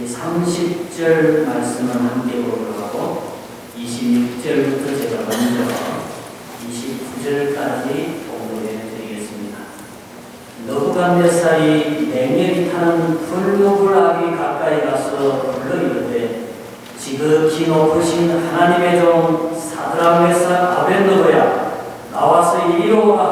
30절 말씀을 함께 보도록 하고 26절부터 제가 먼저 29절까지 공부해 드리겠습니다. 너부갓네살이 맹렬히 타는 불목을 아기 가까이 가서 불러 이르되 지극히 높으신 하나님의 종 사드락 메삭 아벳느고야 나와서 이리로 오라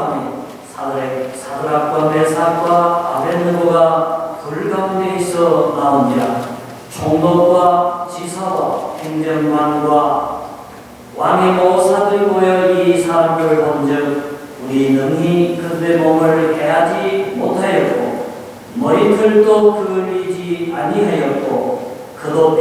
하니 사드락과 메삭과 아벳느고가 불 가운데 있어 나온지라. 총독과 지사와 행정관과 왕의 모사들이 모여 이 사람을 본즉 우리 능히 그들의 몸을 해하지 못하였고 머리털도 그을리지 아니하였고 그도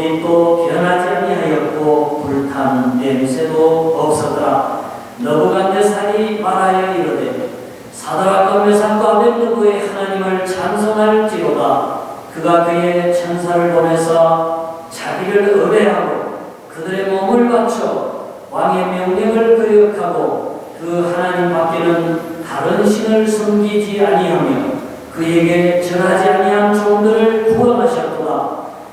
변하지 아니하였고 불탄 냄새도 없었더라. 너부갓네살이 말하여 이르되 사드락과 메삭과 아벳느고의 하나님을 찬송할지로다. 그가 그의 천사를 보내서 자기를 의뢰하고 그들의 몸을 바쳐 왕의 명령을 거역하고 그 하나님 밖에는 다른 신을 섬기지 아니하며 그에게 절하지 아니한 종들을 구원하셨도다.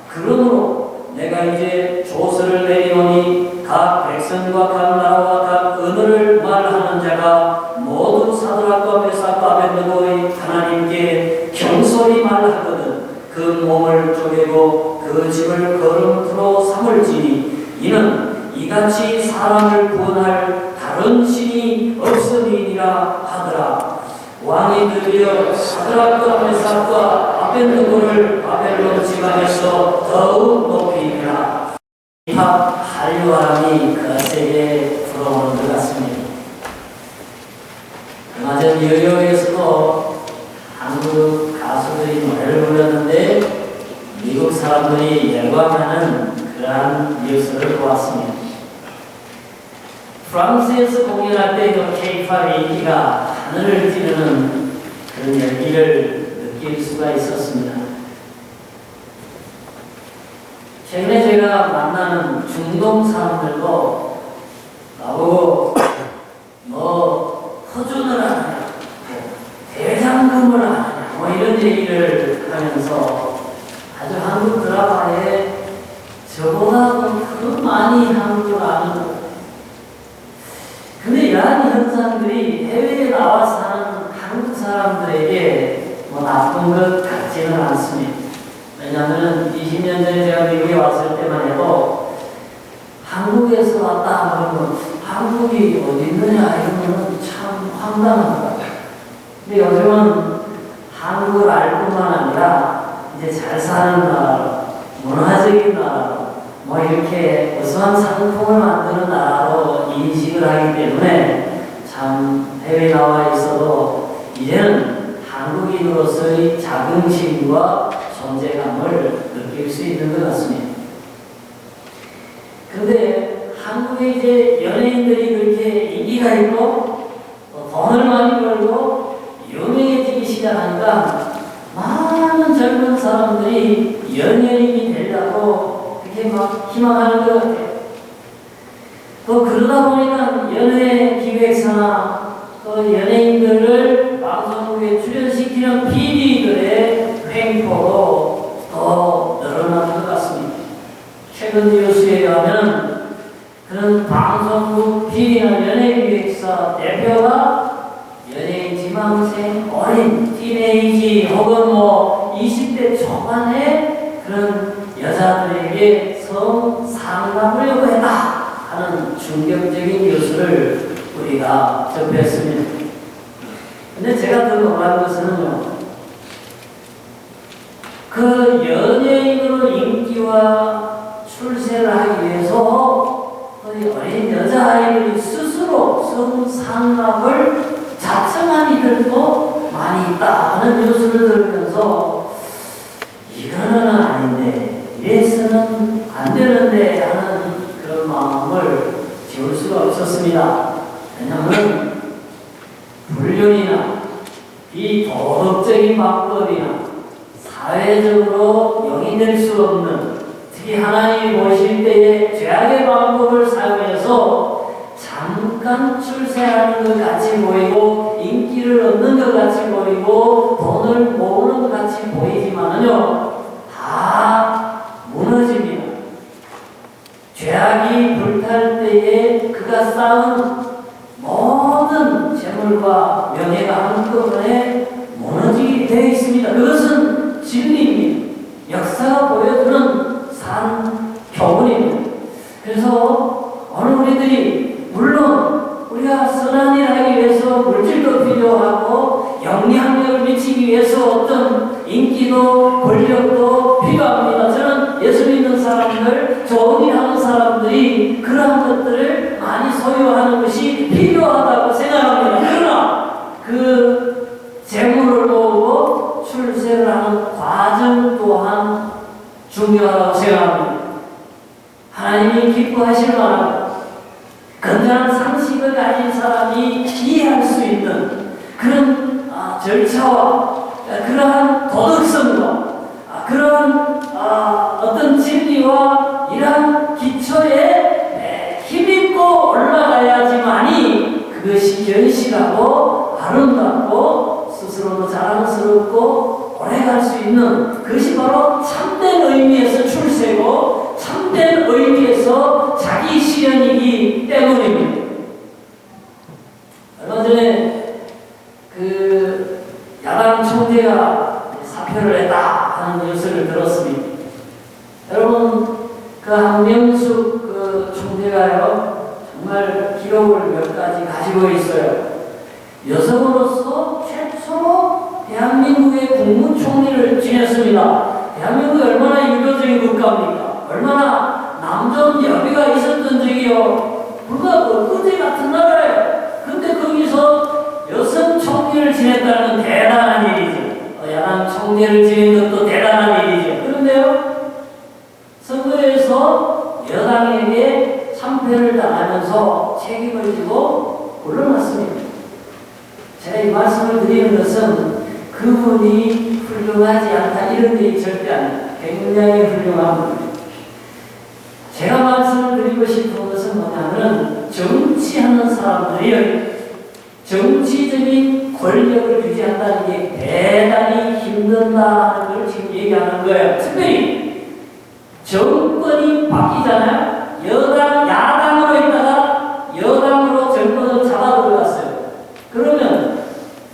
그러므로 내가 이제 조서를 내리오니 각 백성과 각 나라와 각 언어를 말하는 자가 모두 사드락과 메삭과 아벳느고의 하나님께 경솔히 말하거든 그 몸을 쪼개고 그 집을 거름투로 삼을지니 이는 이같이 사람을 구원할 다른 신이 없으리니라 하더라. 왕이 드디어 사드락과 메삭과 아벳느고를 바벨론 지방에서 더욱 높이니라. 힙합 한류 바람이 거세게 불어오는 것 같습니다. 얼마 전 뉴욕에서도 한국 가수들이 노래를 불렀는데 미국 사람들이 열광하는 그러한 뉴스를 보았습니다. 프랑스에서 공연할 때 그 K-팝의 인기가 하늘을 찌르는 그런 열기를 느낄 수가 있었습니다. 최근에 제가 만나는 중동 사람들도 나보고 뭐 허준을 하냐 대장금을 하냐 뭐 이런 얘기를 하면서 아주 한국 드라마에 저보다 더 많이 한국을 아는 것. 근데 이러한 현상들이 해외에 나와서 사는 한국 사람들에게 뭐 나쁜 것 같지는 않습니다. 왜냐하면 20년 전에 제가 미국에 왔을 때만 해도 한국에서 왔다 그러면 한국이 어디 있느냐 이러면 참 황당하더라고요. 근데 요즘은 한국을 알 뿐만 아니라 이제 잘 사는 나라로, 문화적인 나라로, 뭐 이렇게 우수한 상품을 만드는 나라로 인식을 하기 때문에 참 해외에 나와 있어도 이제는 한국인으로서의 자긍심과 존재감을 느낄 수 있는 것 같습니다. 그런데 한국에 이제 연예인들이 그렇게 인기가 있고 돈을 많이 벌고 유명해지기 시작하니까 많은 젊은 사람들이 연예인이 되려고 그렇게 막 희망하는 것 같아요. 또 그러다 보니까 연예 기획사나 또 연예인들을 방송국에 출연시키는 PD들의 횡포도 더 늘어나는 것 같습니다. 최근 뉴스에 의하면 그런 방송국 PD나 연예기획사 대표가 연예인 지망생 어린 티네이지 혹은 뭐 20대 초반의 그런 여자들에게 성상담을 요구했다 하는 충격적인 뉴스를 우리가 접했습니다. 근데 제가 더 놀란 것은요, 그 연예인으로 인기와 출세를 하기 위해서 어린 여자아이들이 스스로 성상납을 자청한 이들도 많이 있다 하는 뉴스를 들으면서 이거는 아닌데 이래서는 안 되는데 하는 그런 마음을 지울 수가 없었습니다. 왜냐하면 불륜이나 비도덕적인 방법이나 사회적으로 용인될 수 없는 특히 하나님이 보실 때의 죄악의 방법을 사용해서 잠깐 출세하는 것 같이 보이고 인기를 얻는 것 같이 보이고 돈을 모으는 것 같이 보이지만은요, 다 죄악이 불탈 때에 그가 쌓은 모든 재물과 명예가 한꺼번에 무너지게 되어 있습니다. 그것은 진리입니다. 역사가 보여주는 산 교훈입니다. 그래서 오늘 우리들이 물론 우리가 선한 일 하기 위해서 물질도 필요하고 영향력을 미치기 위해서 어떤 인기도 권력도 필요합니다. 저는 예수 믿는 사람들, 좋은 일 하는 사람들이 그러한 것들을 많이 소유하는 것이 필요하다고 생각합니다. 그러나 그 재물을 모으고 출세를 하는 과정 또한 중요하다고 생각합니다. 하나님이 기뻐하실 만한 건전한 상식을 가진 사람이 이해할 수 있는 그런 절차와 그러한 도덕성과 그러한 어떤 진리와 이러한 기초에 힘입고 올라가야지만이 그것이 견실하고 아름답고 스스로도 자랑스럽고 오래갈 수 있는 그것이 바로 참된 의미에서 출세고 참된 의미에서 자기 실현이기 때문입니다. 얼마 전에 그 야당 총재가 사표를 했다 하는 뉴스를 들었습니다. 여러분 그 한명숙 그 총재가요 정말 기록을 몇 가지 가지고 있어요. 여성으로서 최초로 대한민국의 국무총리를 지냈습니다. 대한민국이 얼마나 유교적인 국가입니까? 얼마나 남존 여비가 있었던 적이요. 불과 엊그제 같은 나라예요. 근데 거기서 여성 총리를 지냈다는 건 대단한 일이죠. 야당 총리를 지낸 것도 대단한 일이죠. 그런데요, 선거에서 여당에게 참패를 당하면서 책임을 지고 물러났습니다. 제가 이 말씀을 드리는 것은 그분이 훌륭하지 않다 이런 얘기 절대 아닙니다. 굉장히 훌륭한 분입니다. 제가 말씀을 드리고 싶은 것은 뭐냐면 정치하는 사람들이 정치적인 권력을 유지한다는 게 대단히 힘든다는 걸 지금 얘기하는 거예요. 특별히 정권이 바뀌잖아요. 야당으로 있다가 여당으로 정권을 잡아 들어갔어요. 그러면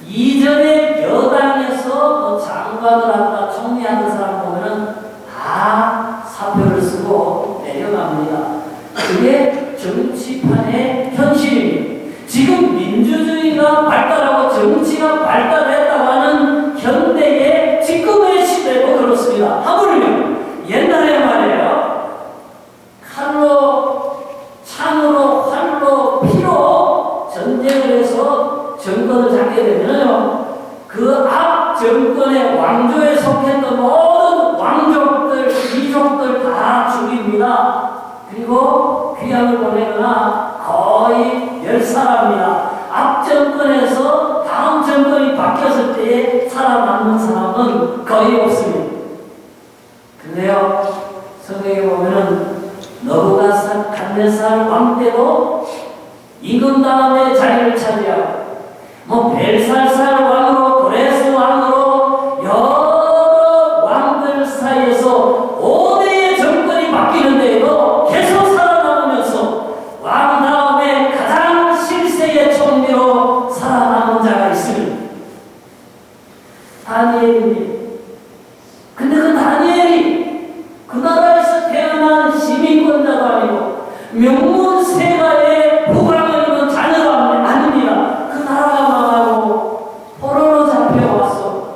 이전에 여당에서 장관을 한다, 총리하는 사람 보면은 다 사표를 쓰고 내려갑니다. 그게 정치판의 현실입니다. 지금 민주주의가 발달하고 정치가 발달했다고 하는 현대의 지금의 시대도 그렇습니다. 하물며 옛날에 말이에요. 칼로, 창으로, 활로, 피로 전쟁을 해서 정권을 잡게 되면요. 그 앞 정권의 왕조에 속했던 모든 왕족들, 귀족들 다 죽입니다. 그리고 귀양을 보내거나 거의 멸살합니다. 앞 정권에서 다음 정권이 바뀌었을 때에 살아남는 사람은 거의 없습니다. 근데요, 성경에 보면은 너부갓네살 왕 때도 임금 다음에 자리를 차지하고 벨살살 왕으로 고레스 왕으로 여러 왕들 사이에서 5대의 정권이 바뀌는데도 계속 살아남으면서 왕 다음에 가장 실세의 총리로 살아남은 자가 있습니다. 다니엘입니다. 근데 그 다니엘이 그 나라에서 태어난 시민권자도 아니고 명문세가의 부강을 입은 자녀가 아닙니다. 그 나라가 망하고 포로로 잡혀왔어.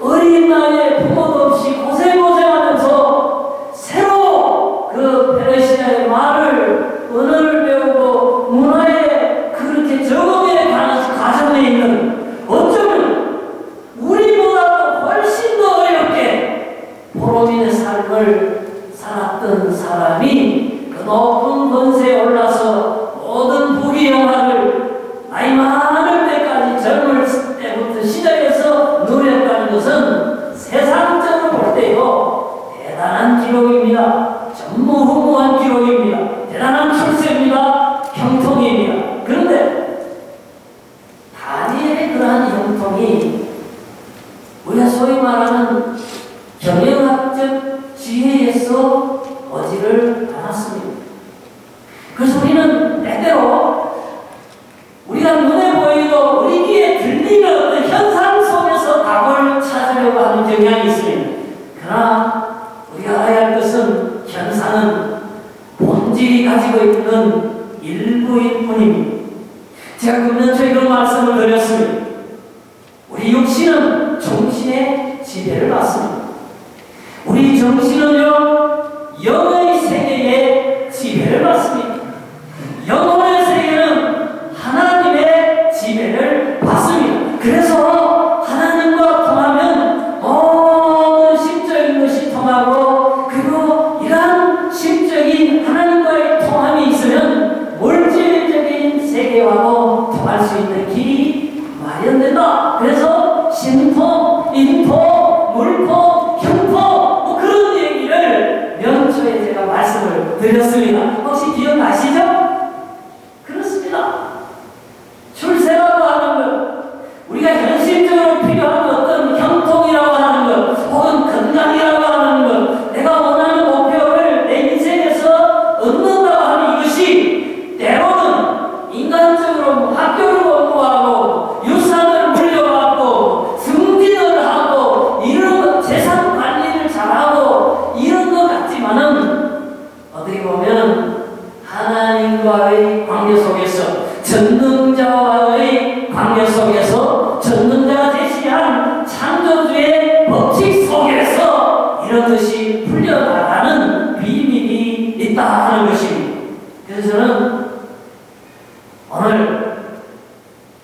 어린 나이에 부모도 없이 고생하면서 새로 그 페르시아의 말을 언어를 배우고 문화에 그렇게 적응해 가는 과정에 있는 어쩌면 우리보다도 훨씬 더 어렵게 포로민의 삶을 살았던 사람이 그 높은 권세에 올라서 모든 부귀영화를 나이 많을 때까지 젊을 때부터 시작해서 누렸다는 것은 세상적으로 볼 때도 대단한 기록입니다. 전무후무한 기록입니다. 대단한 출세입니다. 형통입니다. 그런데 다니엘의 그러한 형통이 우리가 소위 말하는 경영학적 지혜에서 오지를 않았습니다. 인간은 본질이 가지고 있는 일부일 뿐입니다. 제가 금년초에 그런 말씀을 드렸습니다. 우리 육신은 정신의 지배를 받습니다. 우리 정신은요, 영의 세계의 지배를 받습니다. 영혼의 세계는 하나님의 지배를 받습니다. 그래서 하나님과 통하면 모든 심적인 것이 통하고, 그리고 이러한 심적인 하나님과의 통함이 있으면 물질적인 세계와도 통할 수 있는 길이 마련된다. 그래서 신토, 인토, 물토, 형토 뭐 그런 얘기를 연초에 제가 말씀을 드렸습니다. 혹시 기억나시죠? 그렇습니다. 출세라고 하는 것, 우리가 현실적으로 필요한 어떤 형통이라고 하는 것, 혹은 건강이라고 하는 것, 내가 원하는 목표를 내 인생에서 얻는다고 하는 이것이 때로는 인간적으로 학교를 공부하고 유산을 물려받고 승진을 하고 이런 재산 관리를 잘하고 이런 것 같지만은 어떻게 보면 하나님과의 관계 속에서, 전능자와의 관계 속에서, 전능자가 제시한 창조주의 법칙 속에서 이런 것이 풀려나가는 비밀이 있다 하는 것입니다. 그래서 저는 오늘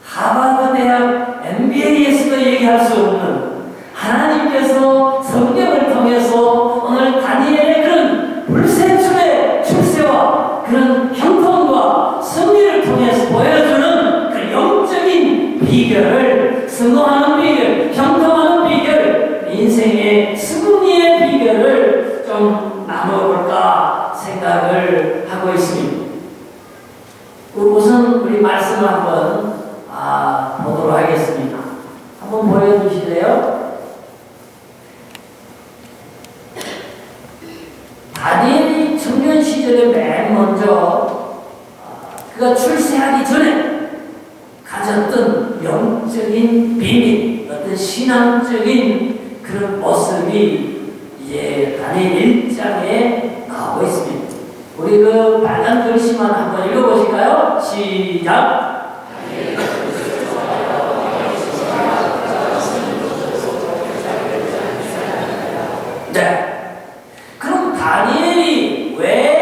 하버드 대학 MBA에서도 얘기할 수 없는, 하나님께서 성경을 통해서 오늘 다니엘의 그런 불세출의 출세와 그런 형통과 승리를 통해서 보여주는 그 영적인 비결을, 성공하는 비결, 형통하는 비결, 인생의 승리의 비결을 좀 나눠볼까 생각을 하고 있습니다. 우선 우리 말씀을 한번 보도록 하겠습니다. 한번 보여주실래요? 다니엘이 청년 시절에 맨 먼저 그가 출세하기 전에 가졌던 영적인 비밀, 어떤 신앙적인 그런 모습이 이제 다니엘 1장에 나오고 있습니다. 우리 그 빨간 글씨만 한번 읽어보실까요? 시작! 네. 그럼 다니엘이 왜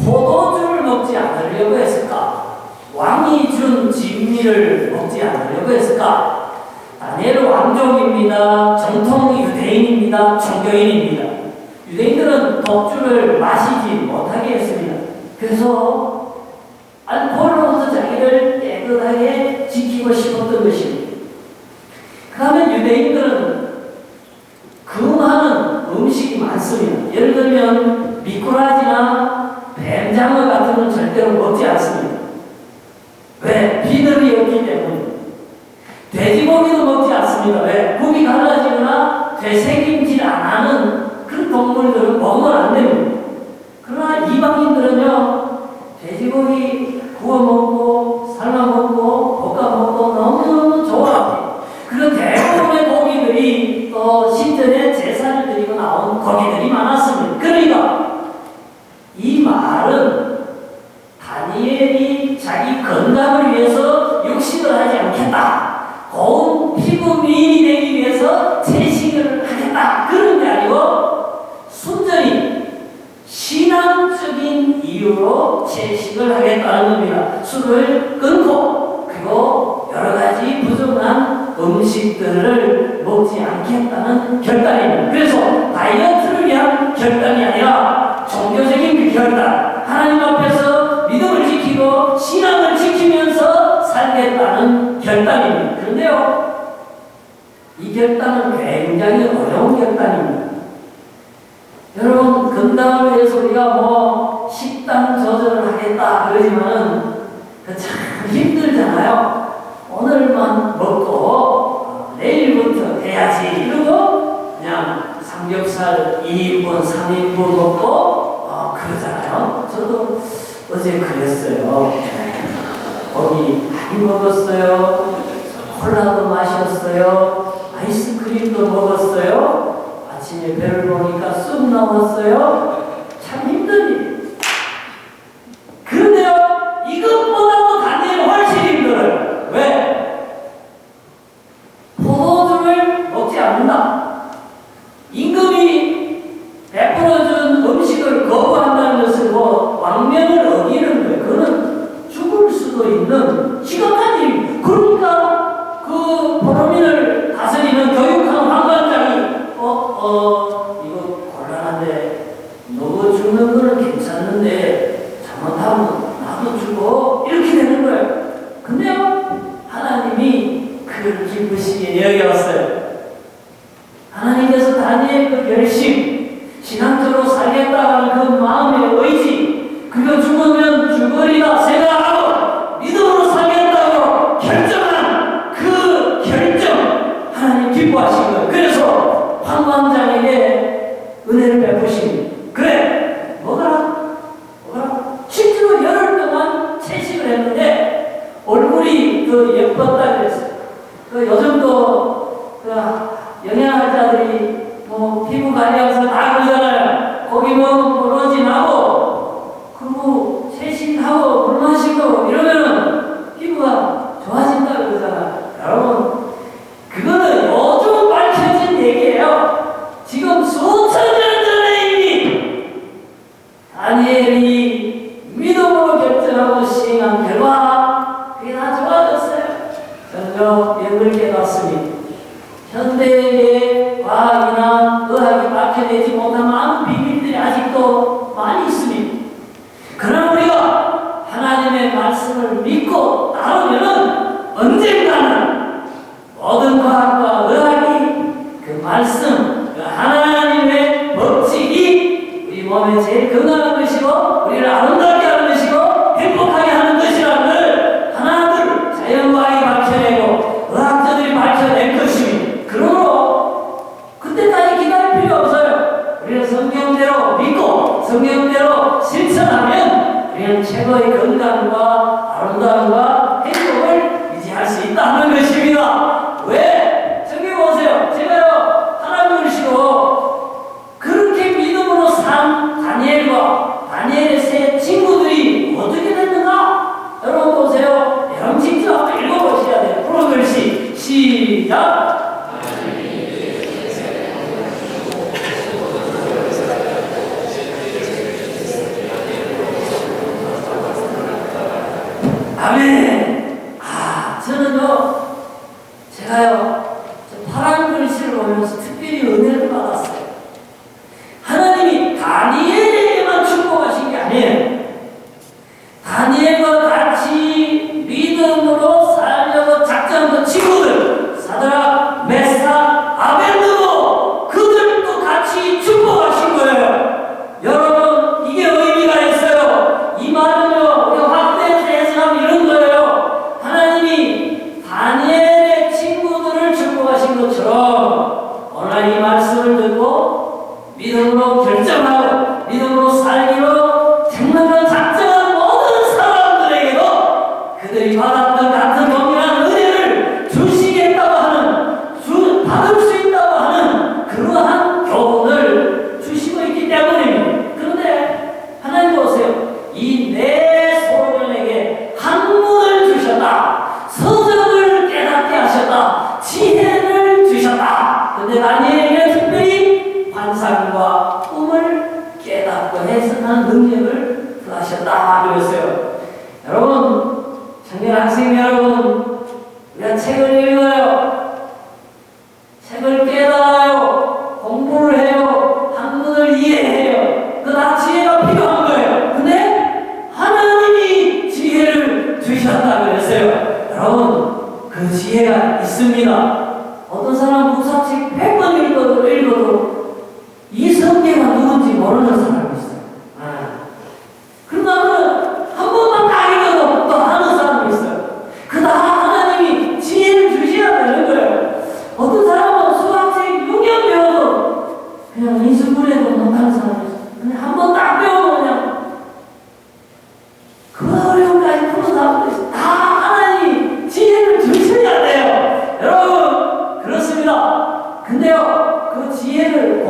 포도주를 먹지 않으려고 했을까? 왕이 준 진미를 먹지 않으려고 했을까? 다니엘은 왕족입니다. 정통 유대인입니다. 종교인입니다. 유대인들은 독주를 마시지 못하게 했습니다. 그래서 알코올로부터 자기를 깨끗하게 지키고 싶었던 것입니다. 그 다음에 유대인들은 금하는 음식이 많습니다. 예를 들면 미꾸라지나 뱀장어 같은 건 절대로 먹지 않습니다. 왜? 비늘이 없기 때문에. 돼지고기도 먹지 않습니다. 왜? 고기 갈라지거나 되새김질 안 하는 그런 동물들은 먹으면 안 됩니다. 그러나 이방인들은요, 돼지고기 구워 먹고 삶아 먹고 볶아 먹고 너무너무 좋아합니다. 그런 대부분의 고기들이 또 신전에 제사를 드리고 나온 고기들이 많았습니다. 그러니까 이 말은 다니엘이 자기 건강을 위해서 육식을 하지 않겠다, 고운 피부 미인이 되기 위해서 채식을 하겠다, 그런 게 아니고 순전히 신앙적인 이유로 채식을 하겠다는 겁니다. 술을 끊고 그리고 여러 가지 부정한 음식들을 먹지 않겠다는 결단입니다. 그래서 다이어트를 위한 결단이 아니라 종교적인 결단, 하나님 앞에서 믿음을 지키고 신앙을 지키면서 살겠다는 결단입니다. 그런데요, 이 결단은 굉장히 어려운 결단입니다. 여러분, 건강을 위해서 우리가 뭐 식단 조절을 하겠다 그러지만은 참 힘들잖아요. 오늘만 먹고 내일부터 해야지 이러고 그냥 삼겹살 2인분, 3인분 먹고 그러잖아요. 저도 어제 그랬어요. 고기 많이 먹었어요. 콜라도 마셨어요. 아이스크림도 먹었어요. 아침에 배를 보니까 쑥 나왔어요. 참 힘드니. 그런데요, 이것보다도 다니엘은 훨씬 힘들어요. 왜? 포도주를 먹지 않는다. 임금이 베풀어준 음식을 거부한다는 것은 왕명을 어기는 거예요. 그거는 죽을 수도 있는 심각한 일. 그러니까 그 포로민을 다스리는 교육하는 황관장이 이거 곤란한데 너 죽는 거는 괜찮은데 잘못하면 나도 죽어 이렇게 되는 거예요. 근데요, 하나님이 그걸 기쁘시게 여겨왔어요. 하나님께서 다니엘 그 결심, 신앙적으로 살겠다는 그 마음의 의지, 그거 죽으면 죽으리라 생각하고 믿음으로 살겠다고 결정한 그 결정, 하나님 기뻐하신 거예요. 그래서 황관장에게 은혜를 베푸신. 그래, 먹어라. 실제로 열흘 동안 채식을 했는데 얼굴이 그 예뻤다 그랬어요. 그 요즘도 그 영양학자들이 피부 관리하면서 다 그러잖아요. 고기 먹으면 부러지 나고, 그리고 채식하고 물 마시고 이러면 피부가 좋아진다 그러잖아요. 여러분, 그거는 요즘 밝혀진 얘기예요. 지금 수천 년 전에 이미 다니엘이 믿음으로 결정하고 시행한 결과 그게 다 좋아졌어요. 저는 이걸 깨닫습니다. 현대의 과학이나 의학이 밝혀내지 못한 많은 비밀들이 아직도 많이 있습니다. 그러나 우리가 하나님의 말씀을 믿고 따르면 언젠가는 모든 과학과 의학이 그 말씀, 그 하나님의 법칙이 우리 몸에 제일 건강한 것이고 우리를 아름답게 하는 것이고 행복하게 하는 것이라는 걸 하나둘 자연과학이 밝혀내고 의학자들이 밝혀낸 것입니다. 그러므로 그때까지 기다릴 필요 없어요. 우리는 성경대로 믿고 성경대로 실천하면 우리는 최고의 건강과 아름다움과 행복을 유지할 수 있다는 것입니다. 왜? 저기 보세요. 제가요, 하나님을 믿으시고 그렇게 믿음으로 산 다니엘의 세 친구들이 어떻게 됐는가? 여러분 보세요. 여러분 직접 읽어보셔야 돼요. 풀어글씨 시작. 아멘. 저는요, 제가요, 파란 글씨를 보면서 특별히 은혜를 받았어요. 하나님이 다니엘에게만 축복하신 게 아니에요. 다니엘과 같이 믿음으로 살려고 작정한 친구들, 사드락, 메삭, 아벨느고 그들도 같이 축복하신 거예요. 여러분, 이게 의미가 있어요. 이 말은요, 우리가 확대해서 해석하면 이런 거예요. 하나님이 다니엘의 친구들을 축복하신 것처럼 오늘 이 말씀을 듣고 믿음으로 결정하고 믿음으로 살기로 정말 작정한 모든 사람들에게도 그들이 받았던 같은 동일한 은혜를 주시겠다고 하는, 받을 수 있다고 하는 그러한 교훈을 주시고 있기 때문입니다. 그런데 하나님 보세요. 이 내 소년에게 학문을 주셨다. 서적을 깨닫게 하셨다. 지혜를 주셨다. 그런데 다니엘에게 특별히 환상과 꿈을 깨닫고 해석하는 능력을 더하셨다 그랬어요. 여러분, 청년 학생 여러분, 우리가 책을 읽어요. 책을 깨달아요. 공부를 해요. 학문을 이해해요. 그 다 지혜가 필요한 거예요. 근데 하나님이 지혜를 주셨다 그랬어요. 여러분, 그 지혜가 있습니다. 어떤 사람 무사책 100번 읽어도 이 성경가 누군지 모르는 사람이 있어요. 그러면 한 번만 다 읽어도 또 하는 사람이 있어요. 그 다 하나님이 지혜를 주셔야 되는 거예요. 어떤 사람은 수학책 6년 배워도 그냥 인수분해도 못하는 사람이 있어요. 근데 한 번 딱 배우면 그냥 그 어려움까지 푸는 사람도 있어요. 다 하나님이 지혜를 주셔야 돼요. 여러분, 그렇습니다. 근데요, 그 지혜를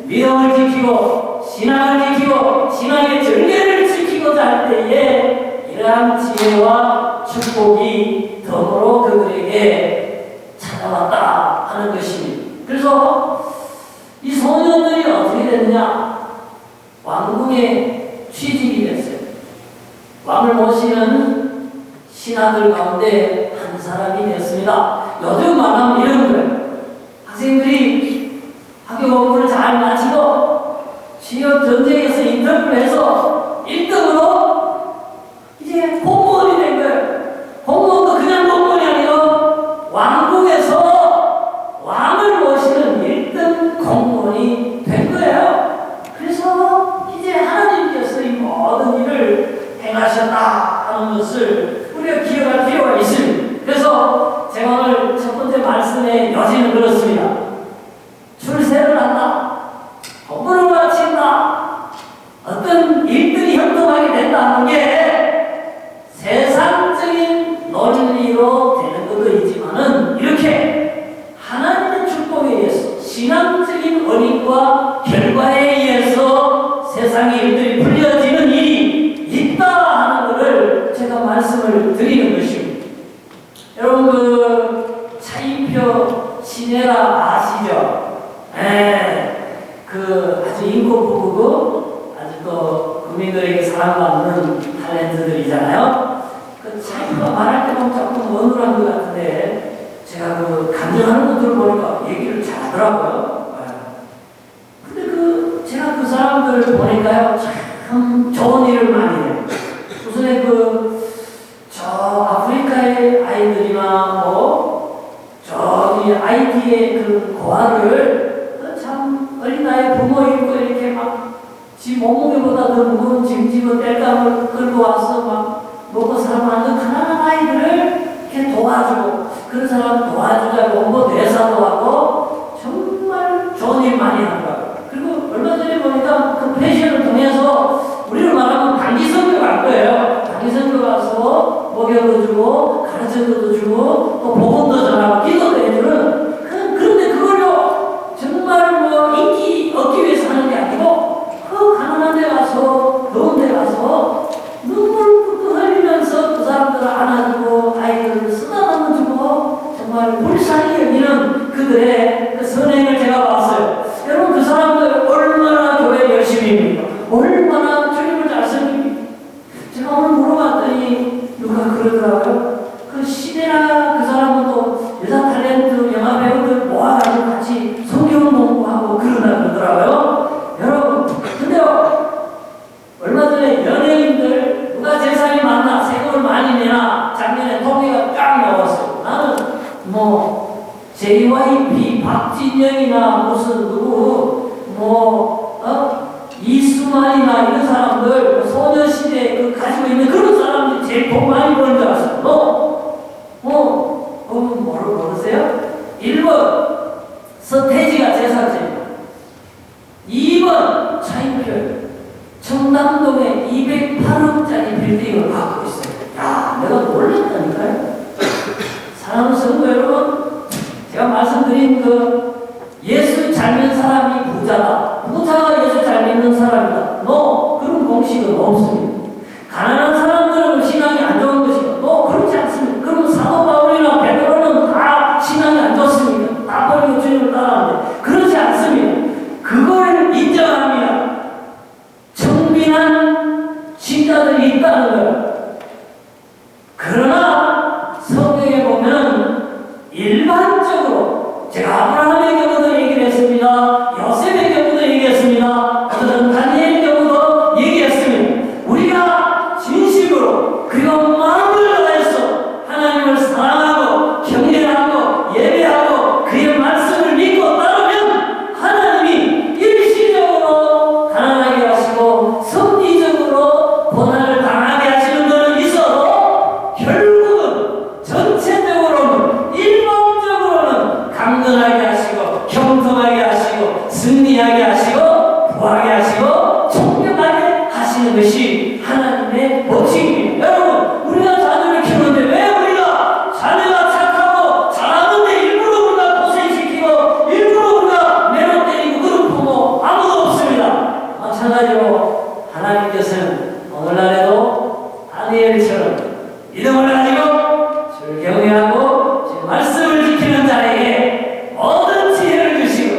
믿음을 지키고 신앙을 지키고 신앙의 전례를 지키고자 할 때에 이러한 지혜와 축복이 덤으로 그들에게 찾아왔다 하는 것입니다. 그래서 이 소년들이 어떻게 됐느냐? 왕궁에 취직이 됐어요. 왕을 모시는 신하들 가운데 한 사람이 됐습니다. 요즘 말하면 이런 거예요. 학생들이 학교 공부를 잘 마치고 취업 전쟁에서 인터뷰를 해서 1등으로 이제 공무원이 된 거예요. 공무원도 그냥 공무원이 아니고 왕궁에서 왕을 모시는 1등 공무원이 된 거예요. 그래서 이제 하나님께서 이 모든 일을 행하셨다 하는 것을 우리가 기억할 필요가 있습니다. 그래서 제가 오늘 첫 번째 말씀의 여지는 그렇습니다. 출세를 한다, 공부를 마친다, 어떤 일들이 형통하게 된다는 게 세상적인 논리로 되는 것도 있지만은 이렇게 하나님의 축복에 의해서 신앙적인 원인과 결과에 의해서 세상의 일들이 풀려지는 일이 있다 하는 것을 제가 말씀을 드리는 것입니다. 여러분 그 차인표 시내라 아시죠? 그 아주 인고 부부고 아주 또 국민들에게 사랑받는 탤런트들이잖아요. 그 차인표가 말할 때 보면 조금 어눌한 것 같은데 제가 그 감정하는 것들을 보니까 얘기를 잘하더라고요. 근데 제가 그 사람들을 보니까요 참 좋은 일을 많이 해요. 우선에 저 아프리카의 아이들이나 저기 IT의 그 고아를 참 어린 나이에 부모 있고 이렇게 막 지 몸무게보다 더 무거운 짐지고 땔감을 끌고 와서 막 먹고 살아가는 가난한 아이들을 이렇게 도와주고 그런 사람 도와주자고 홍보 대사도 하고 정말 좋은 일 많이 하더라고요. 그리고 얼마 전에 보니까 그 패션을 통해서 우리를 말하면 단기선교 갈 거예요. 단기선교 가서 먹여도 주고 가르쳐도 주고 또 복음도 전하고 기도도 해주는 그런데 그걸로 정말 인기 얻기 위해서 하는 게 아니고 그 가난한 데 가서 더운 데 가서 눈물 뚝뚝 흘리면서 그 사람들을 안아주고 아이들을 쓰다듬어 주고 정말 불쌍히 여기는 그들의 그 선행을 제가 봤어요. 여러분 그 사람들 얼마나 교회 열심히 얼마나 주님을 잘 섬깁니까? 제가 오늘 물어봤더니 누가 그러더라고요. 그 시대나 그 사람은 또 여자 탤런트 영화 배우들 모아가지고 같이 성경 공부하고 그러나 그러더라고요. 여러분 근데요 얼마 전에 연예인들 누가 제사에 만나 세금을 많이 내나 작년에 통계가 쫙 나왔어요. 나는 JYP 박진영이나 무슨 누구 이수만이나 이런 사람들 소녀시대 가지고 있는 그런 사람들이 제일 돈 많이 버는 줄 알았어요. 뭐를 모르세요? 1번 서태지가 제사장입니다. 2번 차인표 청담동에 208억짜리 빌딩을 갖고 있어요. 야, 내가 놀랐다니까요. 사랑하는 성도 여러분, 제가 말씀드린 예수 잘 믿는 사람이 부자다. 부자가 예수 잘 믿는 사람이다. 그런 공식은 없습니다. 가난한 사람들은 신앙이 안 좋은 것이고, 그렇지 않습니다. 그럼 사도 바울이나 베드로는 다 신앙이 안 좋습니다. 다 버리고 주님을 따라하는데, 그렇지 않습니다. 그걸 인정합니다. 청빈한 신자들이 있다는 거예요. 그러나 성경에 보면 일반적으로 제가 아브라함의 경우도 얘기를 했습니다. 요셉의 경우도 얘기했습니다. 어떤 다니엘의 경우도 얘기했습니다. 우리 마찬가지로 하나님께서는 오늘날에도 다니엘처럼 믿음을 가지고 주를 경외하고 주의 말씀을 지키는 자에게 모든 지혜를 주시고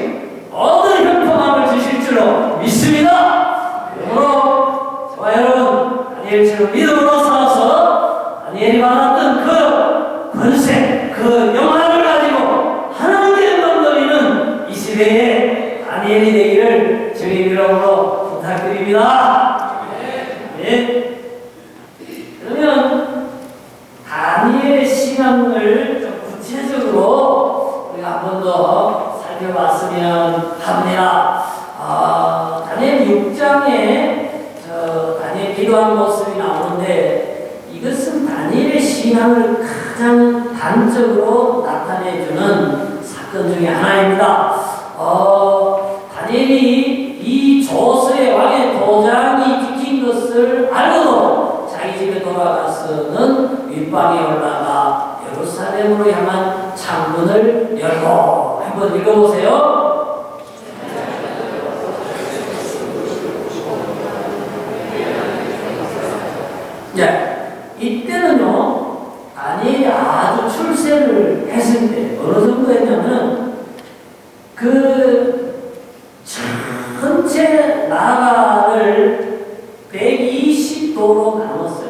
모든 형통함을 주실 줄로 믿습니다. 그러므로 저와 여러분 다니엘처럼 믿음으로 살아서 다니엘이 받았던 그 권세, 그 영화를 가지고 하나님께 영광 이 시대에 다니엘이 되기를 주의 이름으로 부탁드립니다. 네. 그러면 다니엘의 신앙을 좀 구체적으로 우리가 한 번 더 살펴봤으면 합니다. 다니엘 6장에 다니엘 기도한 모습이 나오는데 이것은 다니엘의 신앙을 가장 단적으로 나타내주는 사건 중에 하나입니다. 다니엘이 이 조서의 왕의 도장이 찍힌 것을 알고도 자기 집에 돌아가서는 윗방에 올라가 예루살렘으로 향한 창문을 열고 한번 읽어보세요. 이때는요 다니엘이 아주 출세를 했을 때 어느 정도 했냐면 그 전체 나라를 120도로 나눴어요.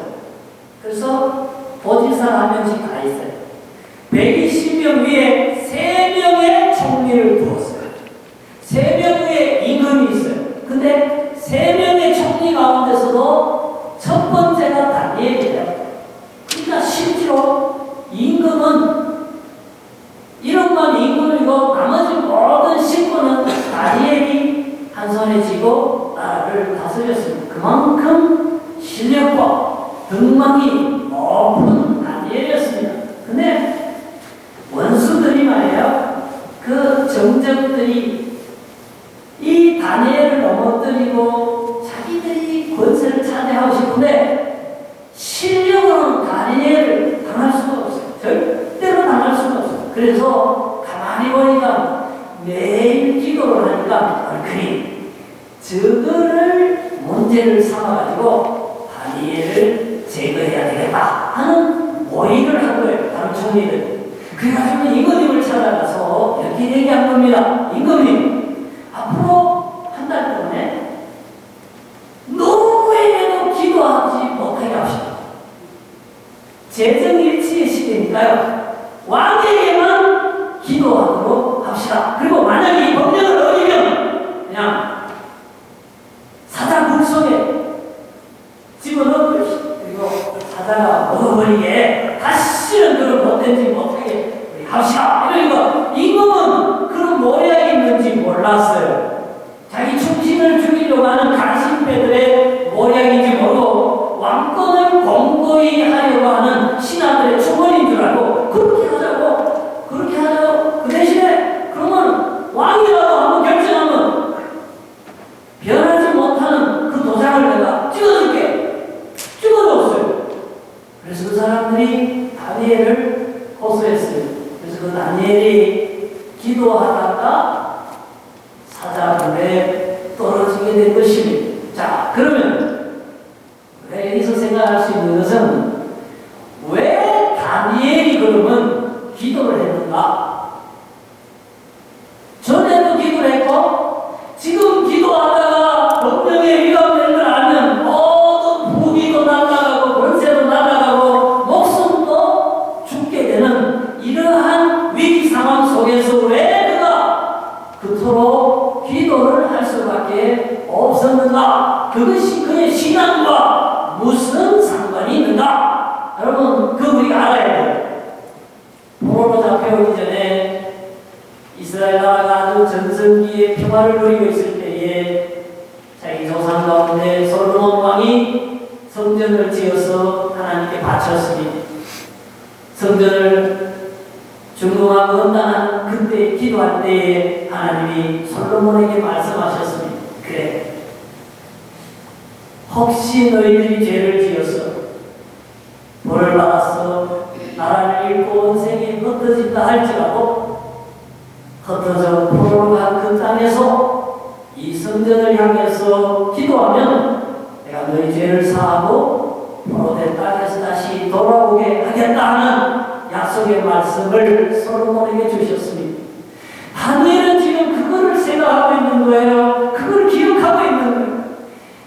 그래서 보지사 한 명씩 다 있어요. 120명 위에 3명의 총리를 두었어요. 3명 위에 임금이 있어요. 근데 3명의 총리 가운데서도 첫 번째가 다니엘이에요. 그러니까 실제로 임금은 이름만 임금이고 나머지 모든 식구는 다니엘이 한 손에 쥐고 나라를 다스렸습니다. 그만큼 실력과 등망이 높은 다니엘이었습니다. 근데 원수들이 말이에요. 그 정적들이 이 다니엘을 넘어뜨리고 자기들이 권세를 차지하고 싶은데 실력으로는 다니엘을 당할 수가 없어요. 절대로 당할 수가 없어요. 그래서 가만히 보니까 매일 기도를 하니까 얼큰이 저거를 문제를 삼아가지고 다니엘을 제거해야 되겠다 하는 모의를 한 거예요. 다른 총리들. 그래가지고 임금님을 찾아가서 이렇게 얘기한 겁니다. 임금님, 앞으로 한 달 동안에 누구에게도 기도하지 못하게 합시다. 재정일치의 시대니까요. 왕에게만 기도하도록 합시다. 그리고 만약에 이 법령을 어기면 그냥 사자 물속에 집어넣을 것이고 그리고 사자가 먹어버리게 다시는 그런 못된 짓 못하게 합시다. 그러니까 임금은 그런 모략이 있는지 몰랐어요. 자기 충신을 죽이려고 하는 간신배들의 모략인지 모르고 왕권을 공고히 하려고 하는 신하들의 초벌인 줄 알고 그렇게 하자고 그 대신에 그러면 왕이라도 한번 결정하면 변하지 못하는 그 도장을 내가 찍어줬어요. 그래서 그 사람들이 다니엘을 호소했어요. 그래서 그 다니엘이 기도하다가 사자굴에 떨어지게 된 것입니다. 자, 그러면 여기서 생각할 수 있는 것은 왜 다니엘이 그러면 기도를 했는가? 전에도 기도를 했고 지금 기도하다가 법령에 위반되는 걸 알면 모든 부귀도 날아가고 권세도 날아가고 목숨도 죽게 되는 이러한 위기 상황 속에서 왜 그가 그토록 기도를 할 수밖에 없었는가? 그것이 그의 신앙과 무슨 상관이 있는가? 여러분, 그 우리가 알아야 돼요. 포로로 잡혀오기 전에 이스라엘 나라가 아주 전성기의 평화를 누리고 있을 때에 자기 조상 가운데 솔로몬 왕이 성전을 지어서 하나님께 바쳤으니 성전을 중동하고 언단한 그때 기도할 때에 하나님이 솔로몬에게 말씀하셨습니다. 그래, 혹시 너희들이 죄를 지어서 벌을 받아서 나라를 잃고 온 세계에 흩어진다 할지라도 흩어져 포로로 간 그 땅에서 이 성전을 향해서 기도하면 내가 너희 죄를 사하고 포로된 땅에서 다시 돌아오게 하겠다는 약속의 말씀을 솔로몬에게 주셨습니다. 다니엘은 지금 그거를 생각하고 있는 거예요. 그걸 기억하고 있는 거예요.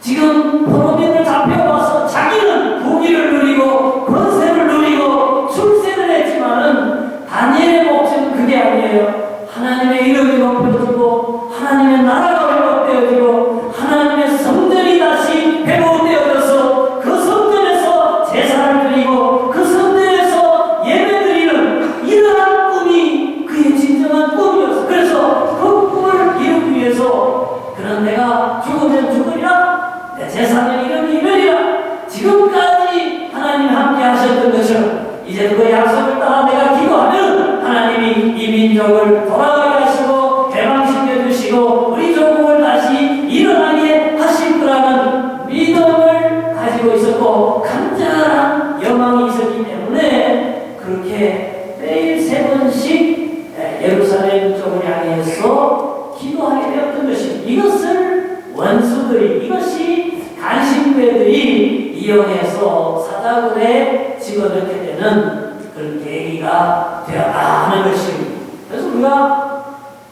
지금 포로민을 잡혀와서 자기는 부귀를 누리고 권세를 누리고 출세를 했지만은 다니엘의 목적은 그게 아니에요. 하나님의 이름이 높여지고 하나님의 나라가 회복되어지고 하나님의 성전이 다시 회복되어져서 그 성전에서 제사를 드리고 그 성전에서 예배드리는 이러한 꿈이 그의 진정한 꿈이었어. 그래서 그 꿈을 이루기 위해서 그런 내가 죽으면 죽으리라, 내 제사는 이르리라, 지금까지 하나님 함께 하셨던 것처럼 이제 그 약속을 따라 내가 기도하면 하나님이 이 민족을 돌아가게 하시고 해방시켜 주시고 우리 조국을 다시 일어나게 하실 거라는 믿음을 가지고 있었고 간절한 영광이 있었기 때문에 그렇게 매일 3번씩 예루살렘 쪽을 향해서 기도하게 되었던 것입니다. 이것을 원수들이, 이것이 간신배들이 이용해서 사자굴에 집어넣게 되는 그런 계기가 되었다는 것입니다. 그래서 우리가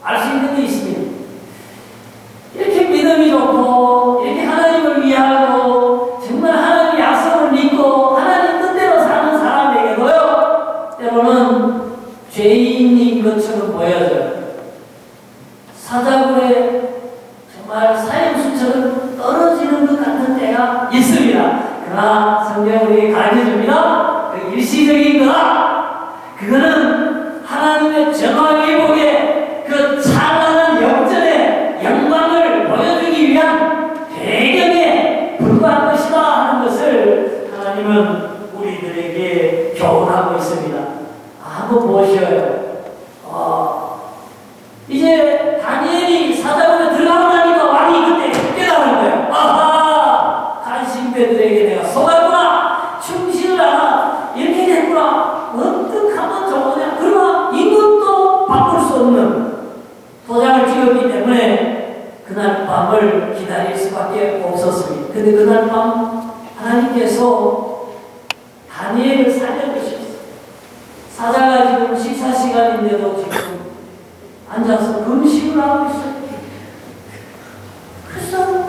알 수 있는 게 있습니다. 이렇게 믿음이 좋고 이렇게 하나님을 위하고 정말 하나님의 약속을 믿고 하나님 뜻대로 사는 사람에게도요 때로는 죄인인 것처럼 보여져요. 사자굴에 정말 사형수처럼 떨어지는 것 같은 때가 있습니다. 그러나 성경은 우리에게 가르쳐줍니다. 그 일시적인 거다. 그거는 하나님의 정화회복의 그 찬란한 역전의 영광을 보여주기 위한 배경에 불과한 것이다 하는 것을 하나님은 우리들에게 교훈하고 있습니다. 한번 보셔요. 이제 다니엘이 사자굴에 들어가고 나니까 왕이 그때 깨달은 거예요. 아하! 간신배들에게 내가 속았구나! 충실을 하나! 이렇게 됐구나! 어떻게 하면 좋으냐? 그러나 임금도 바꿀 수 없는 도장을 찍었기 때문에 그날 밤을 기다릴 수밖에 없었습니다. 근데 그날 밤 하나님께서 다니엘을 살려주셨어요. 사자가 지금 식사 시간인데도 지금 앉아서 금식을 하고 있어요. 그래서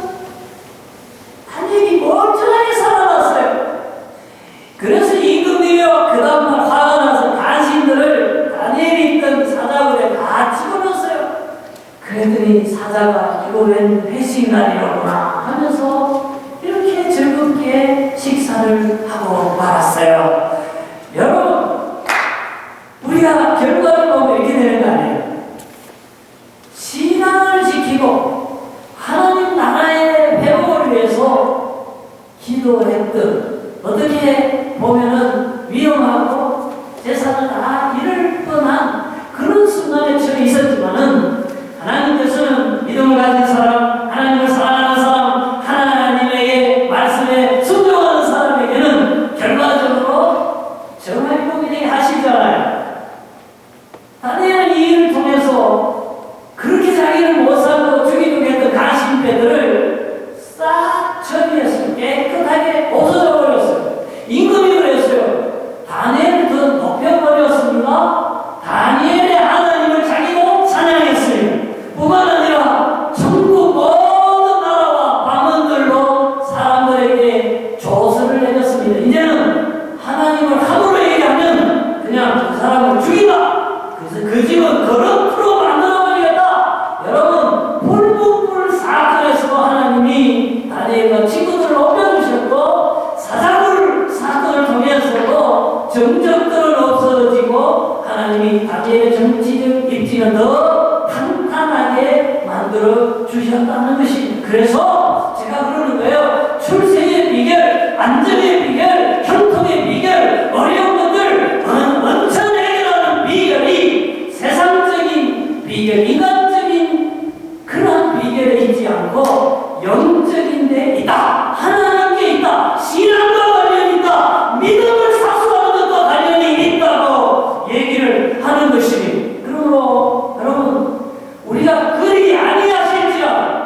다니엘이 멀쩡하게 살아났어요. 그래서 임금이요 그 다음날 화가 나서 간신들을 다니엘이 있던 사자굴에 다 집어넣었어요. 그랬더니 사자가 이거 웬 회식 날이로구나 하면서 이렇게 즐겁게 식사를 하고 말았어요. 여러분, 우리가 결과를 보면 이렇게 되는 거 아니에요? 신앙을 지키고 하나님 나라의 회복을 위해서 기도했던, 어떻게 보면은 위험하고 재산을 다 잃을 뻔한 그런 순간에 처해 있었지만은 하나님께서는 믿음을 가진 사람, 하나님을 사랑하는 사람, 하나님의 말씀에 순종하는 사람에게는 결과적으로 정회복이 되게 하시잖아요. 다니엘은 이 일을 통해서 그렇게 자기를 못 살고 죽이려고 했던 간신배들을 싹 처리했어요. 깨끗하게 없어져 버렸어요. 임금이 그랬어요. 다니엘을 더 높여버렸습니다. 다니엘의 하나님을 자기도 찬양했어요. 뿐만 아니라 전국 모든 나라와 방언들로 사람들에게 조서를 내렸습니다. 이제는 하나님을 함부로 얘기하면 그냥 그 사람을 죽이다. 그래서 그 집은 거룩으로 만들어버리겠다. 여러분, 불분불 사건에서도 하나님이 다니엘과 친구들을 높여주셨고 사자굴 사건을 통해서도 정적들은 없어지고 하나님이 다니엘의 정치적 입지는 더 탄탄하게 만들어 주셨다는 것입니다. 그래서 제가 그러는 거예요. 출세의 비결, 안정의 비결, 형통의 비결, 어려운 것들 원천 해결하는 비결이 세상적인 비결, 인간적인 그런 비결에 있지 않고 영적인 데 있다. 하나님께 있다. 신앙과 관련이 있다. 믿음을 사수하는 것과 관련이 있다고 얘기를 하는 것입니다. 그러므로 여러분, 우리가 그리 아니하실지라도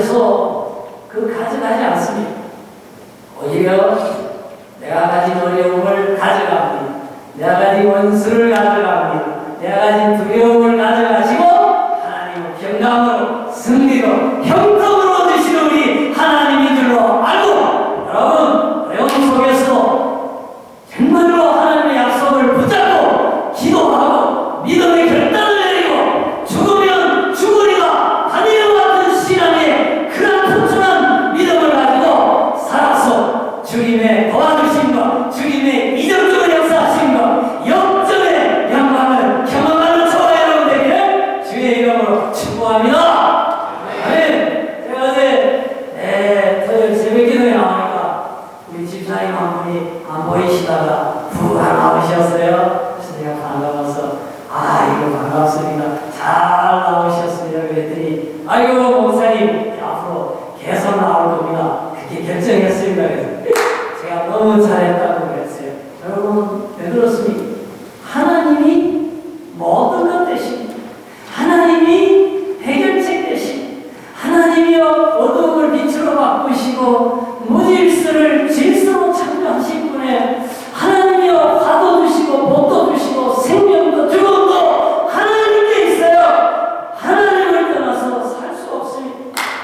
속에서 그 가져가지 않습니다. 오히려 내가 가진 어려움을 가져갑니다. 내가 가진 원수를 가져갑니다. 내가 가진 두려움을 가져가시고 하나님은 평강으로 승리로 형통으로 주시는 우리 하나님인 줄로 알고, 여러분 어려움 속에서도 정말로 하나님의 약속을 붙잡고 기도하고 믿음의 결단을 내리고 죽으면 죽으리라 다니엘과 같은 신앙의 그런 튼튼한 믿음을 가지고 살아서 주님의 도와주심과 주님의 이정적인 역사하심과 역전의 영광을 경험하는 저와 여러분 되기를 주의 이름으로 축복합니다. 아멘. 제가 어제 토요일 새벽 기도에 나오니까 우리 집사님 한 분이 안 보이시다가 푹 나오셨어요. 그래서 제가 반가워서 이거 반갑습니다. 잘 나오셨습니다. 그랬더니 아이고 목사님 앞으로 계속 나올 겁니다. 그렇게 결정했습니다. 그래서 제가 너무 잘했다고 그랬어요. 여러분 왜 그렇습니까? 하나님이 모든 것 되십니다. 하나님이 해결책 되십니다. 하나님이여 어두움을 빛으로 바꾸시고 무질서를 질서로 창조하신 분의 하나님이여 화도 주시고 복도 주시고 생명도 죽음도 하나님께 있어요. 하나님을 떠나서 살 수 없습니다.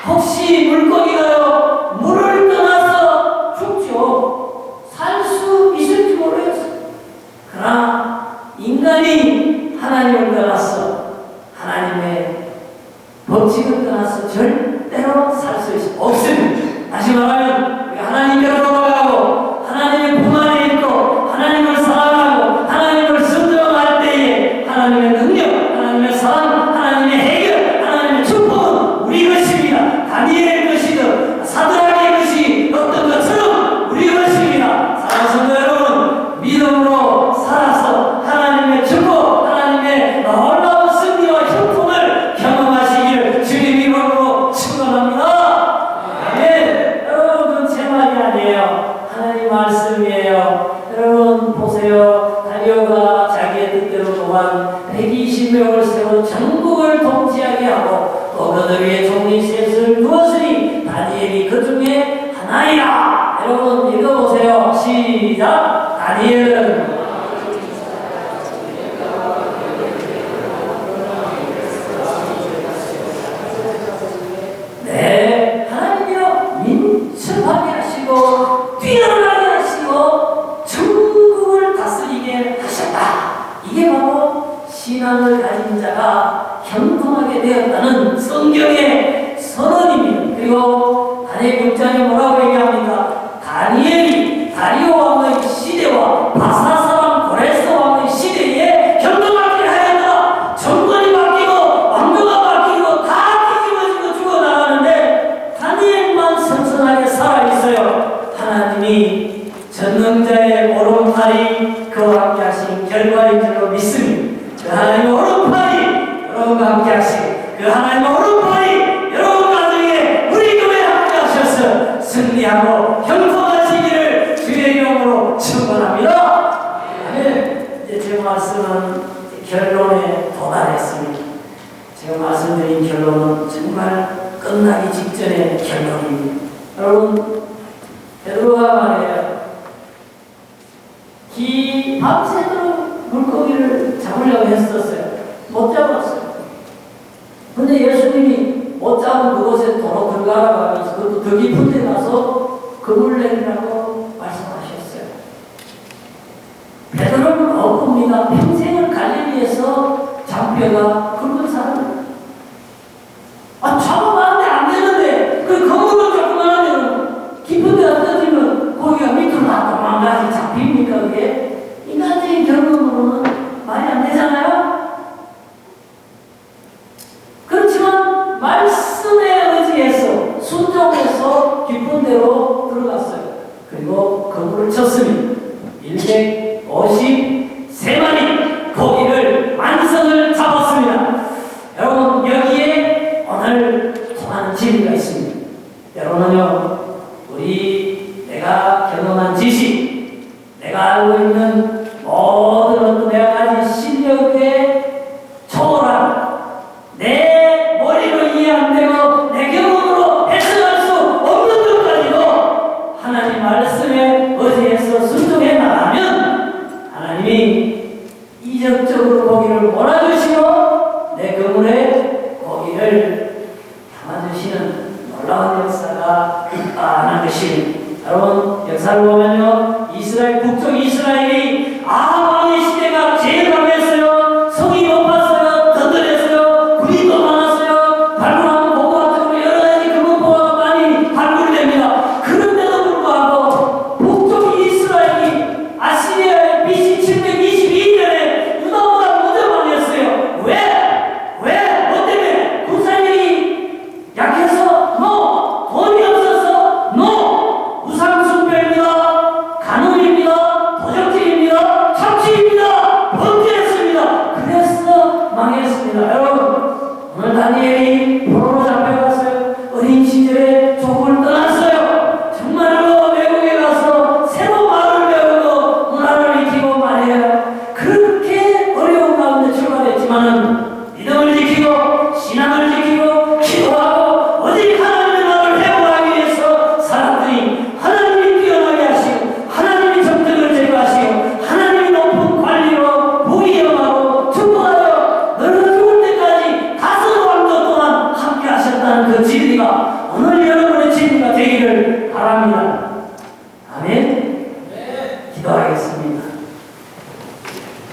혹시 물고기가요 물을 떠나서 죽죠. 살 수 있을지 모르겠어요. 그러나 인간이 하나님을 떠나서 하나님의 법칙을 떠나서 절대로 살 수 없습니다. 다시 말하면 우리가 하나님께로 돌아가고 하나님의 품 안에 있고 하나님을 사랑하고 하나님을 순종할 때에 하나님의 능력, 하나님의 사랑, 하나님의 해결, 하나님의 축복은 우리 것입니다. 다니엘의 것이든 사드락의 것이 어떤 것처럼 우리 것입니다. 사랑하는 성도 여러분, 믿음으로 살아서 하나님의 축복, 하나님의 놀라운 승리와 형통을 경험하시기를 주님 이름으로 축원합니다. 아멘. 여러분 그건 제 말이 아니에요. 하나님 말씀이에요. 여러분 보세요. 다리오가 자기의 뜻대로 동안 120명을 세워 전국을 통치하게 하고 또 그들 위에 종리셋을 두었으니 다니엘이 그 중에 하나이라. 여러분 읽어보세요. 시작. 다니엘은 하나님이여 민첩하게 하시고 뛰어나게 하시고 전국을 다스리게 하셨다. 이게 바로 신앙을 가진 자가 형통하게 되었다는 성경의 선언입니다. 그리고 다니엘 6장에 뭐라고 얘기합니까? 다니엘이 다리오 왕의 시대와 바사 사람 고레스 왕의 시대에 형통하게 하였다. 정권이 바뀌고 왕조가 바뀌고 다 뒤집어지고 죽어나가는데 다니엘만 선선하게 살아있어요. 하나님이 전능자의 오른팔이 그와 함께 하신 결과인 줄로 믿습니다. 그 하나님의 오른팔이 여러분과 함께 하시고 그 하나님의 오른팔이 여러분 가정에 우리 교회에 함께 하셔서 승리하고 형통하시기를 주의 이름으로 축원합니다. 이제 제 말씀은 결론에 도달했습니다. 제가 말씀드린 결론은 정말 끝나기 직전의 결론입니다. 여러분 베드로가 말해요. 밤새도록 물고기를 잡으려고 했었어요. 못 잡았어요. 근데 예수님이 못 잡은 그곳에 도로 들어가라고 하면서 그것도 더 깊은 데 가서 그물 내리라고 말씀하셨어요. 베드로는 억울합니다. 평생을 갈릴리에서 잡혀가 굶은 사람이에요. 잡아봤는데 안 되는데 그 그물을 조금만 하면 깊은 데가 떠지면 거기가 밑으로 도망가지 잡힙니까 그게? 인간적인 경험으로는 말이 안 되잖아요? 그렇지만 말씀에 의지해서 순종해서 깊은 데로 들어갔어요. 그리고 그물을 쳤습니다. 153마리 고기를 완성을 잡았습니다. 여러분 여기에 오늘 통하는 진리가 있습니다. 여러분은요 내가 경험한 지식, 내가 알고 있는 모든 어떤 내가 가진 실력에 초월한 내 머리로 이해 안 되고 내 경험으로 해석할 있습니다. 여러분, 오늘 다니엘이 포로로 잡혀갔어요. 어린 시절에 족을 떠나